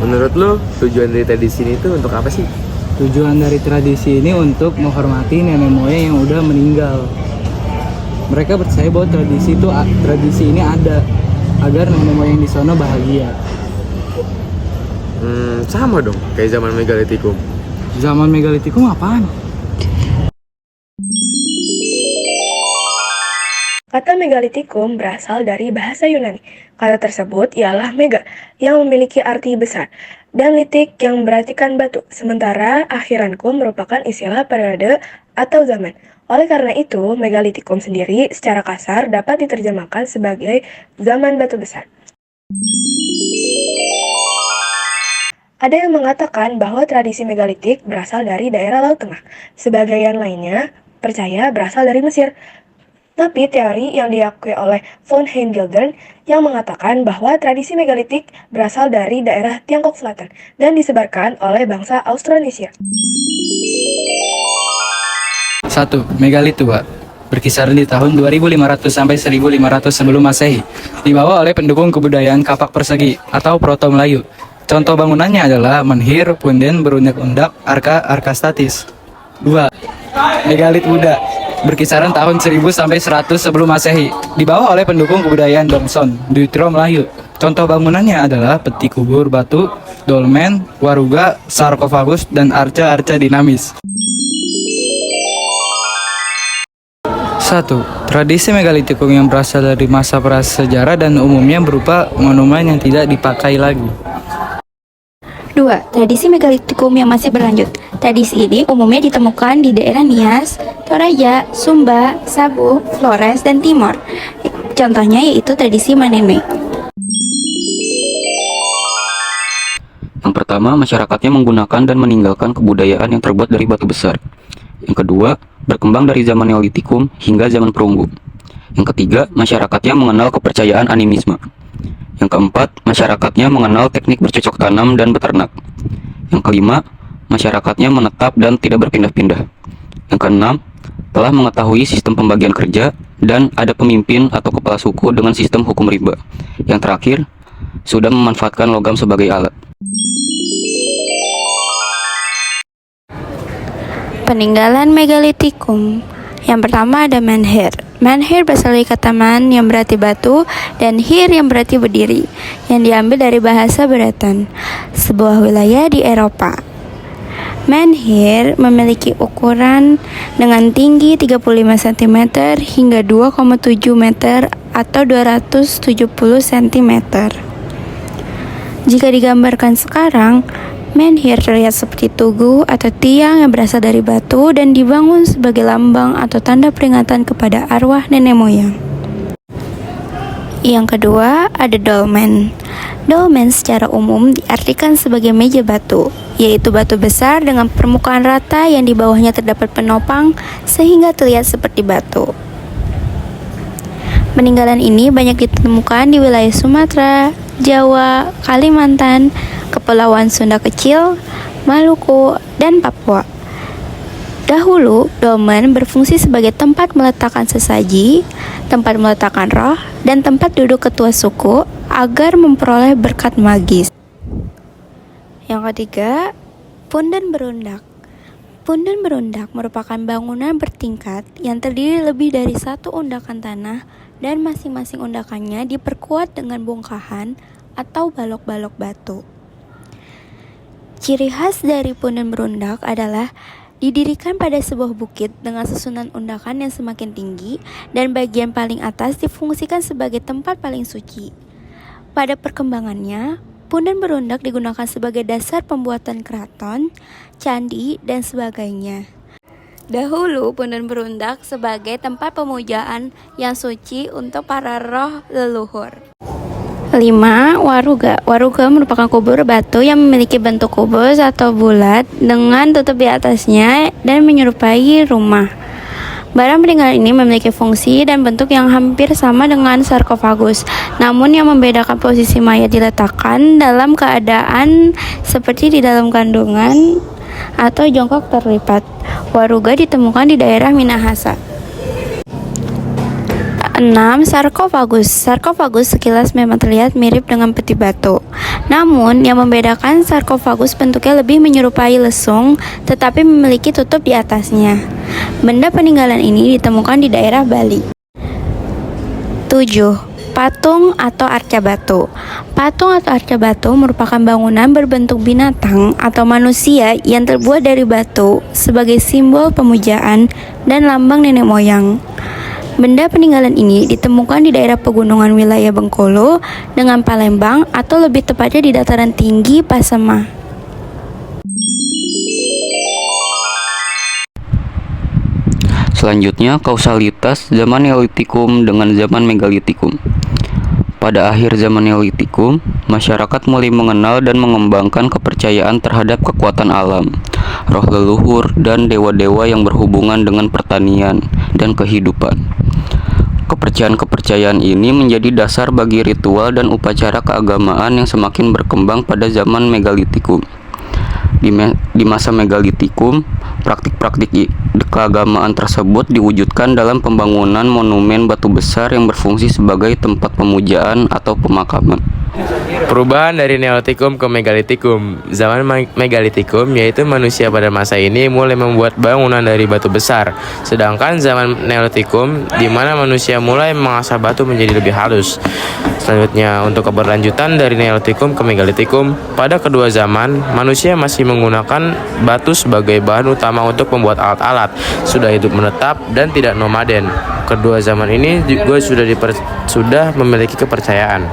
Menurut lo, tujuan dari tradisi ini tuh untuk apa sih? Tujuan dari tradisi ini untuk menghormati nenek moyang yang udah meninggal. Mereka percaya bahwa tradisi ini ada agar nenek moyang di sana bahagia. Sama dong, kayak zaman Megalitikum. Zaman Megalitikum apaan? Kata megalitikum berasal dari bahasa Yunani. Kata tersebut ialah mega, yang memiliki arti besar, dan litik yang berartikan batu. Sementara akhirankum merupakan istilah periode atau zaman. Oleh karena itu, megalitikum sendiri secara kasar dapat diterjemahkan sebagai zaman batu besar. Ada yang mengatakan bahwa tradisi megalitik berasal dari daerah Laut Tengah. Sebagian lainnya percaya berasal dari Mesir. Tapi teori yang diakui oleh von Heingildern yang mengatakan bahwa tradisi megalitik berasal dari daerah Tiongkok Selatan dan disebarkan oleh bangsa Austronesia. 1. Megalit tua berkisar di tahun 2500 sampai 1500 sebelum Masehi, dibawa oleh pendukung kebudayaan kapak persegi atau Proto Melayu. Contoh bangunannya adalah menhir, punden, berundak-undak, arka statis. 2. Megalit Buddha berkisaran tahun 1000 sampai 100 sebelum Masehi, dibawa oleh pendukung kebudayaan Dongson, Duitro Melayu. Contoh bangunannya adalah peti kubur batu, dolmen, waruga, sarkofagus, dan arca-arca dinamis. 1. Tradisi megalitikum yang berasal dari masa prasejarah dan umumnya berupa monumen yang tidak dipakai lagi. 2. Tradisi megalitikum yang masih berlanjut. Tradisi ini umumnya ditemukan di daerah Nias, Toraja, Sumba, Sabu, Flores, dan Timor. Contohnya yaitu tradisi Maneme. Yang pertama, masyarakatnya menggunakan dan meninggalkan kebudayaan yang terbuat dari batu besar. Yang kedua, berkembang dari zaman Neolitikum hingga zaman perunggu. Yang ketiga, masyarakatnya mengenal kepercayaan animisme. Yang keempat, masyarakatnya mengenal teknik bercocok tanam dan beternak. Yang kelima, masyarakatnya menetap dan tidak berpindah-pindah. Yang keenam, telah mengetahui sistem pembagian kerja dan ada pemimpin atau kepala suku dengan sistem hukum rimba. Yang terakhir, sudah memanfaatkan logam sebagai alat. Peninggalan megalitikum. Yang pertama ada menhir. Menhir berasal dari kata man yang berarti batu dan hir yang berarti berdiri, yang diambil dari bahasa Breton, sebuah wilayah di Eropa. Menhir memiliki ukuran dengan tinggi 35 cm hingga 2,7 meter atau 270 cm. Jika digambarkan sekarang, menhir terlihat seperti tugu atau tiang yang berasal dari batu dan dibangun sebagai lambang atau tanda peringatan kepada arwah nenek moyang. Yang kedua, ada dolmen. Dolmen secara umum diartikan sebagai meja batu, yaitu batu besar dengan permukaan rata yang di bawahnya terdapat penopang sehingga terlihat seperti batu. Peninggalan ini banyak ditemukan di wilayah Sumatera, Jawa, Kalimantan, Kepulauan Sunda Kecil, Maluku, dan Papua. Dahulu, dolmen berfungsi sebagai tempat meletakkan sesaji, tempat meletakkan roh, dan tempat duduk ketua suku agar memperoleh berkat magis. Yang ketiga, punden berundak. Punden berundak merupakan bangunan bertingkat yang terdiri lebih dari satu undakan tanah dan masing-masing undakannya diperkuat dengan bongkahan atau balok-balok batu. Ciri khas dari punden berundak adalah didirikan pada sebuah bukit dengan susunan undakan yang semakin tinggi dan bagian paling atas difungsikan sebagai tempat paling suci. Pada perkembangannya, punden berundak digunakan sebagai dasar pembuatan keraton, candi, dan sebagainya. Dahulu, punden berundak sebagai tempat pemujaan yang suci untuk para roh leluhur. 5. Waruga. Waruga merupakan kubur batu yang memiliki bentuk kubus atau bulat dengan tutup di atasnya dan menyerupai rumah. Barang peninggalan ini memiliki fungsi dan bentuk yang hampir sama dengan sarkofagus, namun yang membedakan posisi mayat diletakkan dalam keadaan seperti di dalam kandungan atau jongkok terlipat. Waruga ditemukan di daerah Minahasa. 6. Sarkofagus. Sarkofagus sekilas memang terlihat mirip dengan peti batu, Namun, yang membedakan sarkofagus bentuknya lebih menyerupai lesung, tetapi memiliki tutup di atasnya. Benda peninggalan ini ditemukan di daerah Bali. 7. Patung atau arca batu. Patung atau arca batu merupakan bangunan berbentuk binatang atau manusia yang terbuat dari batu sebagai simbol pemujaan dan lambang nenek moyang. Benda peninggalan ini ditemukan di daerah pegunungan wilayah Bengkulu dengan Palembang atau lebih tepatnya di dataran tinggi Pasemah. Selanjutnya, kausalitas zaman Neolitikum dengan zaman Megalitikum. Pada akhir zaman Neolitikum, masyarakat mulai mengenal dan mengembangkan kepercayaan terhadap kekuatan alam, roh leluhur, dan dewa-dewa yang berhubungan dengan pertanian dan kehidupan. Kepercayaan-kepercayaan ini menjadi dasar bagi ritual dan upacara keagamaan yang semakin berkembang pada zaman Megalitikum. Di masa Megalitikum, praktik-praktik keagamaan tersebut diwujudkan dalam pembangunan monumen batu besar yang berfungsi sebagai tempat pemujaan atau pemakaman. Perubahan dari Neolitikum ke Megalitikum. Zaman Megalitikum yaitu manusia pada masa ini mulai membuat bangunan dari batu besar. Sedangkan zaman Neolitikum di mana manusia mulai mengasah batu menjadi lebih halus. Selanjutnya, untuk keberlanjutan dari Neolitikum ke Megalitikum, pada kedua zaman manusia masih menggunakan batu sebagai bahan utama untuk membuat alat-alat, sudah hidup menetap dan tidak nomaden. Kedua zaman ini juga sudah memiliki kepercayaan.